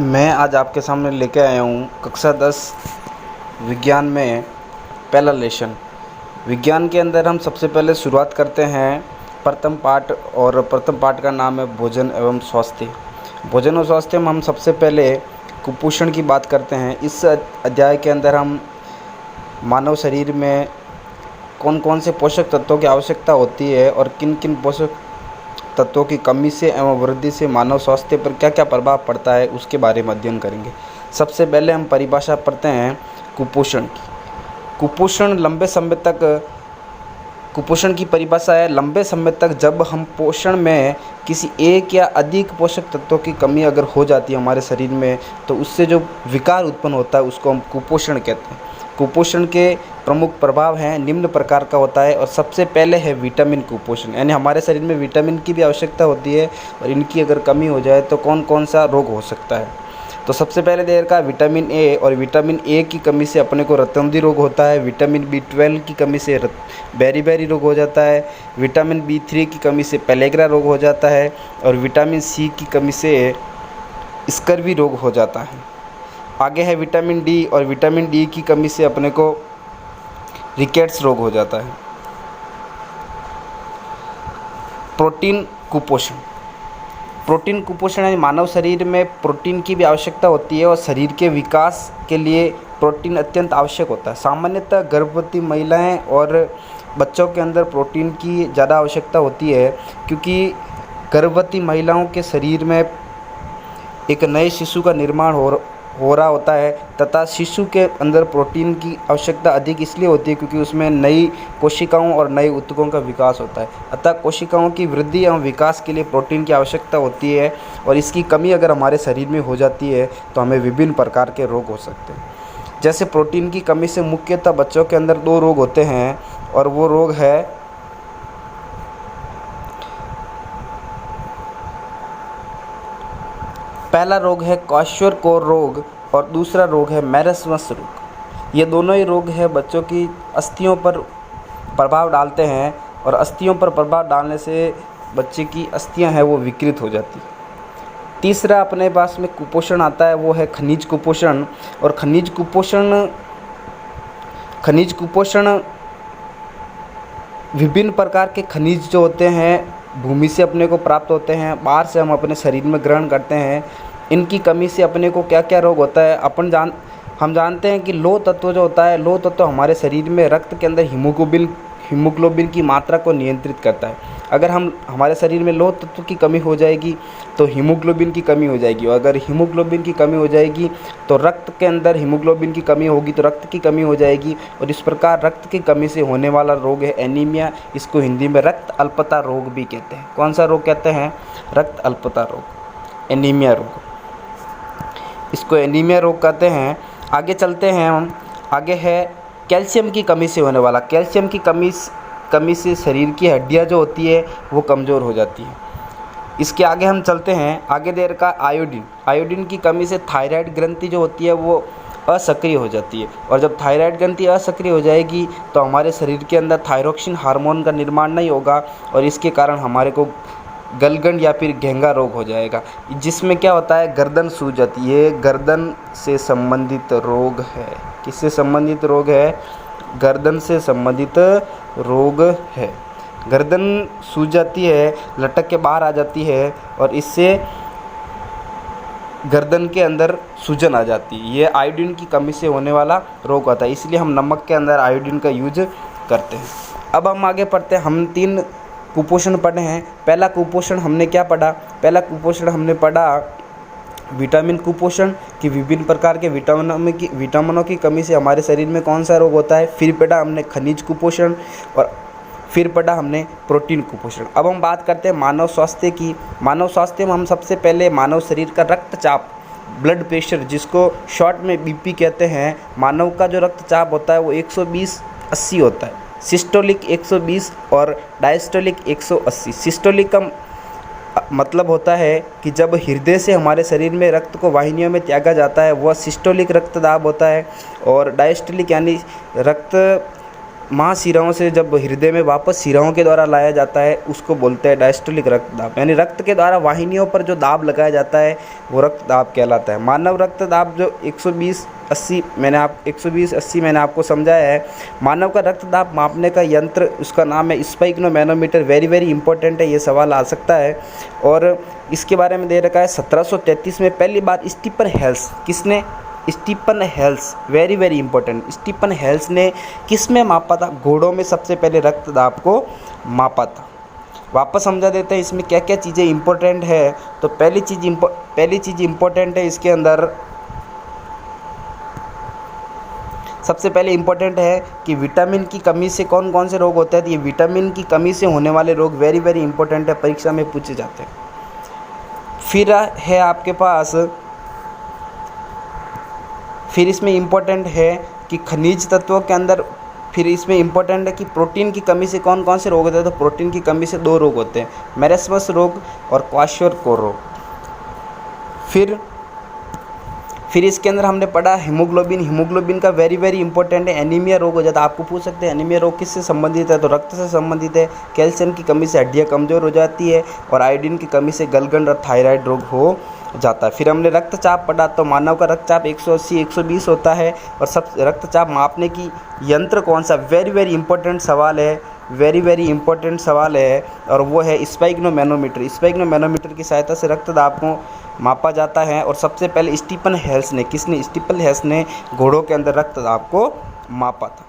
मैं आज आपके सामने लेके आया हूँ कक्षा 10 विज्ञान में पहला लेसन। विज्ञान के अंदर हम सबसे पहले शुरुआत करते हैं प्रथम पाठ, और प्रथम पाठ का नाम है भोजन एवं स्वास्थ्य। भोजन और स्वास्थ्य में हम सबसे पहले कुपोषण की बात करते हैं। इस अध्याय के अंदर हम मानव शरीर में कौन कौन से पोषक तत्वों की आवश्यकता होती है और किन किन पोषक तत्वों की कमी से एवं वृद्धि से मानव स्वास्थ्य पर क्या क्या प्रभाव पड़ता है उसके बारे में अध्ययन करेंगे। सबसे पहले हम परिभाषा पढ़ते हैं कुपोषण की। कुपोषण की परिभाषा है लंबे समय तक जब हम पोषण में किसी एक या अधिक पोषक तत्वों की कमी अगर हो जाती है हमारे शरीर में, तो उससे जो विकार उत्पन्न होता है उसको हम कुपोषण कहते हैं। कुपोषण के प्रमुख प्रभाव हैं निम्न प्रकार का होता है, और सबसे पहले है विटामिन कुपोषण, यानी हमारे शरीर में विटामिन की भी आवश्यकता होती है और इनकी अगर कमी हो जाए तो कौन कौन सा रोग हो सकता है। तो सबसे पहले देखा विटामिन ए, और विटामिन ए की कमी से अपने को रतौंधी रोग होता है। विटामिन B12 की कमी से बेरी रोग हो जाता है। विटामिन B3 की कमी से पेलेग्रा रोग हो जाता है, और विटामिन सी की कमी से स्कर्वी रोग हो जाता है। आगे है विटामिन डी, और विटामिन डी की कमी से अपने को रिकेट्स रोग हो जाता है। प्रोटीन कुपोषण है मानव शरीर में प्रोटीन की भी आवश्यकता होती है, और शरीर के विकास के लिए प्रोटीन अत्यंत आवश्यक होता है। सामान्यतः गर्भवती महिलाएं और बच्चों के अंदर प्रोटीन की ज़्यादा आवश्यकता होती है, क्योंकि गर्भवती महिलाओं के शरीर में एक नए शिशु का निर्माण हो रहा होता है, तथा शिशु के अंदर प्रोटीन की आवश्यकता अधिक इसलिए होती है क्योंकि उसमें नई कोशिकाओं और नए ऊतकों का विकास होता है। अतः कोशिकाओं की वृद्धि एवं विकास के लिए प्रोटीन की आवश्यकता होती है, और इसकी कमी अगर हमारे शरीर में हो जाती है तो हमें विभिन्न प्रकार के रोग हो सकते हैं। जैसे प्रोटीन की कमी से मुख्यतः बच्चों के अंदर 2 रोग होते हैं, और वो रोग है पहला रोग है क्वाशोर-कोर रोग, और दूसरा रोग है मैरस्मस रोग। ये दोनों ही रोग है बच्चों की अस्थियों पर प्रभाव डालते हैं, और अस्थियों पर प्रभाव डालने से बच्चे की अस्थियां हैं वो विकृत हो जाती है। तीसरा अपने पास में कुपोषण आता है, वो है खनिज कुपोषण। और खनिज कुपोषण विभिन्न प्रकार के खनिज जो होते हैं भूमि से अपने को प्राप्त होते हैं, बाहर से हम अपने शरीर में ग्रहण करते हैं। इनकी कमी से अपने को क्या क्या रोग होता है हम जानते हैं कि लौह तत्व जो होता है, लौह तत्व हमारे शरीर में रक्त के अंदर हीमोग्लोबिन की मात्रा को नियंत्रित करता है। अगर हमारे शरीर में लौह तत्व की कमी हो जाएगी तो हीमोग्लोबिन की कमी हो जाएगी, और अगर हीमोग्लोबिन की कमी हो जाएगी तो रक्त के अंदर हीमोग्लोबिन की कमी होगी तो रक्त की कमी हो जाएगी, और इस प्रकार रक्त की कमी से होने वाला रोग है एनीमिया। इसको हिंदी में रक्त अल्पता रोग भी कहते हैं। कौन सा रोग कहते हैं? रक्त अल्पता रोग, एनीमिया रोग, इसको एनीमिया रोग कहते हैं। आगे चलते हैं हम। आगे है कैल्शियम की कमी से होने वाला। कैल्शियम की कमी से शरीर की हड्डियां जो होती है वो कमज़ोर हो जाती है। इसके आगे हम चलते हैं। आगे देर का आयोडीन की कमी से थायराइड ग्रंथि जो होती है वो असक्रिय हो जाती है, और जब थायराइड ग्रंथि असक्रिय हो जाएगी तो हमारे शरीर के अंदर थायरोक्सिन हार्मोन का निर्माण नहीं होगा, और इसके कारण हमारे को गलगंड या फिर घेंगा रोग हो जाएगा, जिसमें क्या होता है गर्दन सूज जाती है। गर्दन से संबंधित रोग है। किससे संबंधित रोग है? गर्दन से संबंधित रोग है। गर्दन सूज जाती है, लटक के बाहर आ जाती है, और इससे गर्दन के अंदर सूजन आ जाती है। ये आयोडीन की कमी से होने वाला रोग होता है, इसलिए हम नमक के अंदर आयोडीन का यूज करते हैं। अब हम आगे पढ़ते हैं। हम 3 कुपोषण पढ़े हैं। पहला कुपोषण हमने क्या पढ़ा? पहला कुपोषण हमने पढ़ा विटामिन कुपोषण कि विभिन्न प्रकार के विटामिनों की कमी से हमारे शरीर में कौन सा रोग होता है। फिर पढ़ा हमने खनिज कुपोषण, और फिर पढ़ा हमने प्रोटीन कुपोषण। अब हम बात करते हैं मानव स्वास्थ्य की। मानव स्वास्थ्य में हम सबसे पहले मानव शरीर का रक्तचाप, ब्लड प्रेशर, जिसको शॉर्ट में BP कहते हैं, मानव का जो रक्तचाप होता है वो 120/80 होता है। सिस्टोलिक 120 और डायस्टोलिक 180। सिस्टोलिक का मतलब होता है कि जब हृदय से हमारे शरीर में रक्त को वाहिनियों में त्यागा जाता है वह सिस्टोलिक रक्तदाब होता है, और डायस्टोलिक यानी रक्त महाशिराओं से जब हृदय में वापस शिराओं के द्वारा लाया जाता है उसको बोलते हैं डायस्टोलिक रक्तदाब, यानी रक्त के द्वारा वाहिनियों पर जो दाब लगाया जाता है वो रक्तदाब कहलाता है। मानव रक्तदाब जो 120/80 मैंने आपको समझाया है। मानव का रक्तदाब मापने का यंत्र, उसका नाम है स्फिग्नोमैनोमीटर। वेरी वेरी इंपॉर्टेंट है, ये सवाल आ सकता है। और इसके बारे में दे रखा है 1733 में पहली बार स्टीफन हेल्स, किसने? Stephen Hales, very very important. Stephen Hales ने किस में मापा था? घोड़ों में सबसे पहले रक्तदाब को मापा था। वापस समझा देते हैं इसमें क्या क्या चीज़ें इंपॉर्टेंट है। तो पहली चीज़ इंपॉर्टेंट है इसके अंदर, सबसे पहले इंपॉर्टेंट है कि विटामिन की कमी से कौन कौन से रोग होते हैं। तो ये विटामिन की कमी से होने वाले रोग वेरी वेरी इंपॉर्टेंट है, परीक्षा में पूछे जाते हैं। फिर इसमें इम्पोर्टेंट है कि खनिज तत्वों के अंदर, फिर इसमें इम्पोर्टेंट है कि प्रोटीन की कमी से कौन कौन से रोग होते हैं। तो प्रोटीन की कमी से 2 रोग होते हैं, मेरेस्मस रोग और क्वाशोरकोर रोग। फिर इसके अंदर हमने पढ़ा हीमोग्लोबिन का वेरी वेरी इंपॉर्टेंट है। एनीमिया रोग हो जाता है, आपको पूछ सकते हैं एनीमिया रोग किससे संबंधित है? तो रक्त से संबंधित है। कैल्शियम की कमी से हड्डियाँ कमज़ोर हो जाती है और आयोडीन की कमी से गलगंड और थायराइड रोग हो जाता है। फिर हमने रक्तचाप पढ़ा, तो मानव का रक्तचाप 180-120 होता है। और सब रक्तचाप मापने की यंत्र कौन सा? वेरी वेरी इंपॉर्टेंट सवाल है, वेरी वेरी इंपॉर्टेंट सवाल है, और वो है स्फिग्नोमैनोमीटर। स्फिग्नोमैनोमीटर की सहायता से रक्तदाब को मापा जाता है। और सबसे पहले स्टीफन हेल्स ने, किसने? स्टीफन हेल्स ने घोड़ों के अंदर रक्तदाब को मापा था।